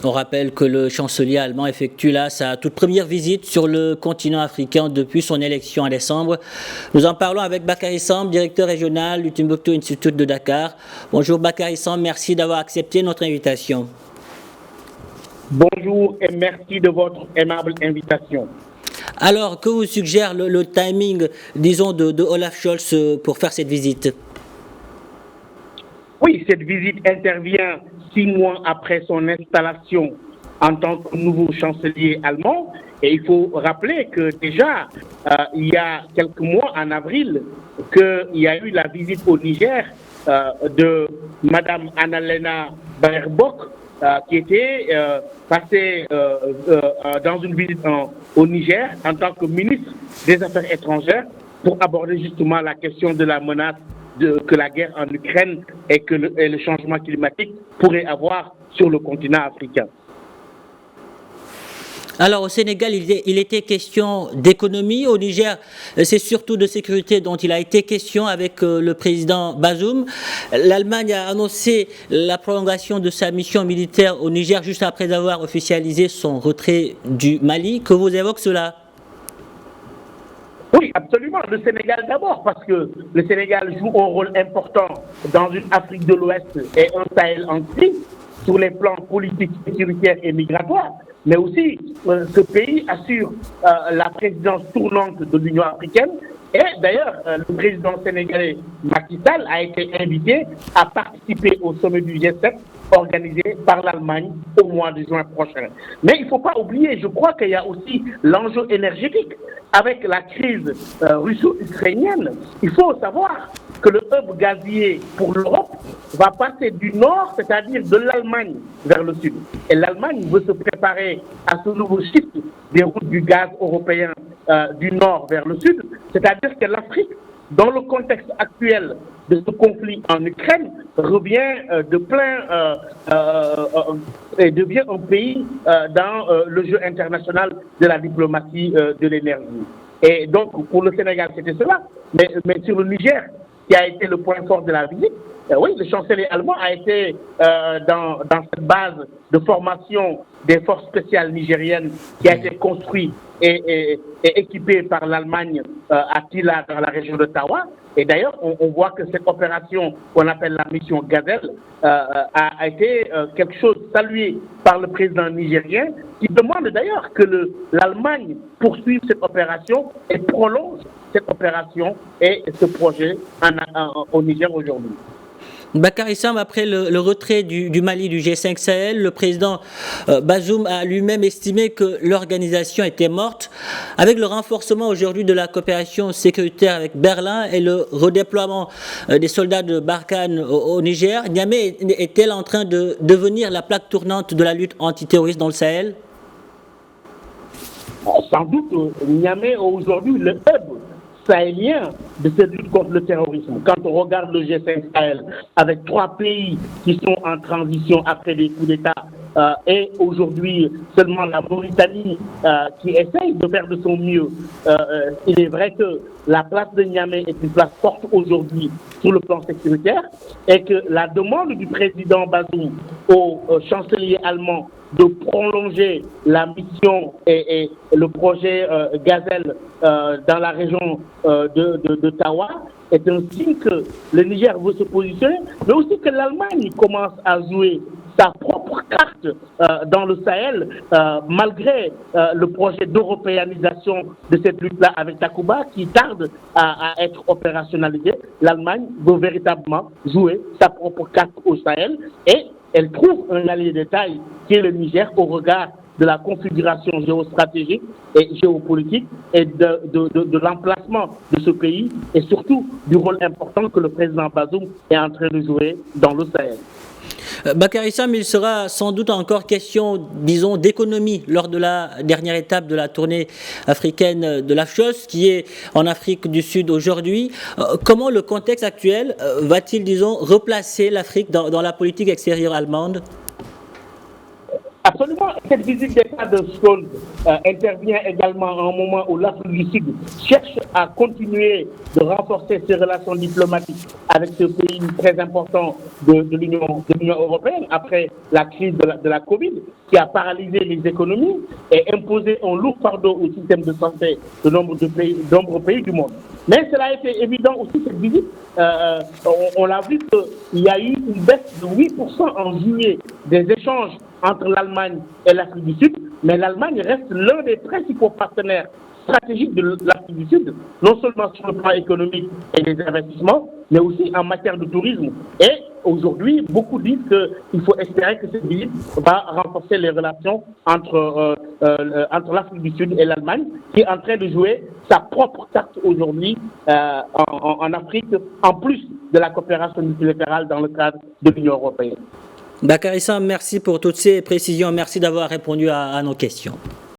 On rappelle que le chancelier allemand effectue là sa toute première visite sur le continent africain depuis son élection en décembre. Nous en parlons avec Bakary Samb, directeur régional du Timbuktu Institute de Dakar. Bonjour Bakary Samb, merci d'avoir accepté notre invitation. Bonjour et merci de votre aimable invitation. Alors, que vous suggère le timing, disons, de Olaf Scholz pour faire cette visite? Oui, cette visite intervient 6 mois après son installation en tant que nouveau chancelier allemand. Et il faut rappeler que déjà, il y a quelques mois, en avril, qu'il y a eu la visite au Niger de Mme Annalena Baerbock, qui était passée dans une visite au Niger en tant que ministre des Affaires étrangères pour aborder justement la question de la menace que la guerre en Ukraine et le changement climatique pourrait avoir sur le continent africain. Alors au Sénégal, il était question d'économie. Au Niger, c'est surtout de sécurité dont il a été question avec le président Bazoum. L'Allemagne a annoncé la prolongation de sa mission militaire au Niger juste après avoir officialisé son retrait du Mali. Que vous évoque cela? Oui, absolument. Le Sénégal d'abord, parce que le Sénégal joue un rôle important dans une Afrique de l'Ouest et un Sahel en crise sur les plans politiques, sécuritaires et migratoires. Mais aussi, ce pays assure la présidence tournante de l'Union africaine. Et d'ailleurs, le président sénégalais Macky Sall a été invité à participer au sommet du G7 organisé par l'Allemagne au mois de juin prochain. Mais il ne faut pas oublier, je crois qu'il y a aussi l'enjeu énergétique. Avec la crise russo-ukrainienne, il faut savoir que le hub gazier pour l'Europe va passer du nord, c'est-à-dire de l'Allemagne, vers le sud. Et l'Allemagne veut se préparer à ce nouveau shift des routes du gaz européen du nord vers le sud, c'est-à-dire que l'Afrique, dans le contexte actuel de ce conflit en Ukraine, revient de plein et devient un pays dans le jeu international de la diplomatie de l'énergie. Et donc, pour le Sénégal, c'était cela. Mais sur le Niger, qui a été le point fort de la visite, oui, le chancelier allemand a été dans cette base de formation des forces spéciales nigériennes qui a été construite et équipée par l'Allemagne à Tila, dans la région de Tawa. Et d'ailleurs, on voit que cette opération qu'on appelle la mission Gazelle a été quelque chose salué par le président nigérien, qui demande d'ailleurs que l'Allemagne poursuive cette opération et prolonge cette opération et ce projet au Niger aujourd'hui. Bakary Samb, après le retrait du Mali du G5 Sahel, le président Bazoum a lui-même estimé que l'organisation était morte. Avec le renforcement aujourd'hui de la coopération sécuritaire avec Berlin et le redéploiement des soldats de Barkhane au Niger, Niamey est-elle en train de devenir la plaque tournante de la lutte antiterroriste dans le Sahel? Sans doute, Niamey est aujourd'hui le hub sahélien de cette lutte contre le terrorisme. Quand on regarde le G5 Sahel, avec 3 pays qui sont en transition après des coups d'État, et aujourd'hui seulement la Mauritanie qui essaye de faire de son mieux, il est vrai que la place de Niamey est une place forte aujourd'hui sur le plan sécuritaire et que la demande du président Bazoum au chancelier allemand de prolonger la mission et le projet Gazelle dans la région de Tawa est un signe que le Niger veut se positionner, mais aussi que l'Allemagne commence à jouer sa propre carte dans le Sahel, malgré le projet d'européanisation de cette lutte-là avec Takuba qui tarde à être opérationnalisé. L'Allemagne veut véritablement jouer sa propre carte au Sahel et elle trouve un allié de taille qui est le Niger au regard de la configuration géostratégique et géopolitique et de l'emplacement de ce pays et surtout du rôle important que le président Bazoum est en train de jouer dans le Sahel. Bakary Samb, il sera sans doute encore question, disons, d'économie lors de la dernière étape de la tournée africaine de Olaf Scholz, qui est en Afrique du Sud aujourd'hui. Comment le contexte actuel va-t-il, disons, replacer l'Afrique dans la politique extérieure allemande? Absolument. Cette visite d'État de Scholz intervient également à un moment où l'Afrique du Sud cherche à continuer de renforcer ses relations diplomatiques avec ce pays très important de l'Union européenne après la crise de la Covid, qui a paralysé les économies et imposé un lourd fardeau au système de santé de nombreux pays du monde. Mais cela a été évident aussi, cette visite. On l'a vu qu'il y a eu une baisse de 8% en juillet des échanges entre l'Allemagne et l'Afrique du Sud, mais l'Allemagne reste l'un des principaux partenaires stratégiques de l'Afrique du Sud, non seulement sur le plan économique et des investissements, mais aussi en matière de tourisme. Et aujourd'hui, beaucoup disent qu'il faut espérer que cette visite va renforcer les relations entre l'Afrique du Sud et l'Allemagne, qui est en train de jouer sa propre carte aujourd'hui en Afrique, en plus de la coopération multilatérale dans le cadre de l'Union européenne. Bakary Samb, merci pour toutes ces précisions. Merci d'avoir répondu à nos questions.